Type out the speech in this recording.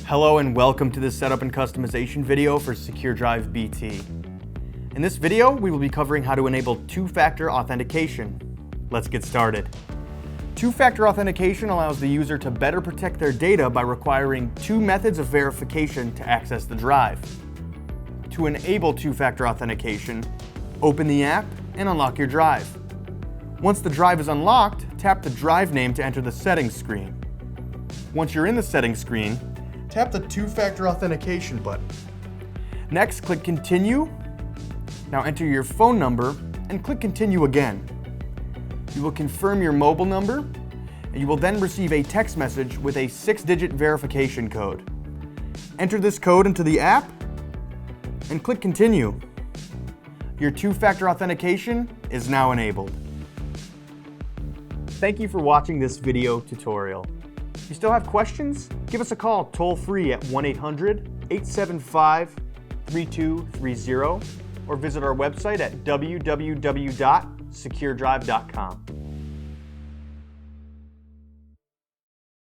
Hello and welcome to this setup and customization video for SecureDrive BT. In this video, we will be covering how to enable two-factor authentication. Let's get started. Two-factor authentication allows the user to better protect their data by requiring two methods of verification to access the drive. To enable two-factor authentication, open the app and unlock your drive. Once the drive is unlocked, tap the drive name to enter the settings screen. Once you're in the settings screen, tap the two-factor authentication button. Next, click Continue. Now enter your phone number and click Continue again. You will confirm your mobile number, and you will then receive a text message with a 6-digit verification code. Enter this code into the app and click Continue. Your two-factor authentication is now enabled. Thank you for watching this video tutorial. If you still have questions, give us a call toll-free at 1-800-875-3230 or visit our website at www.securedrive.com.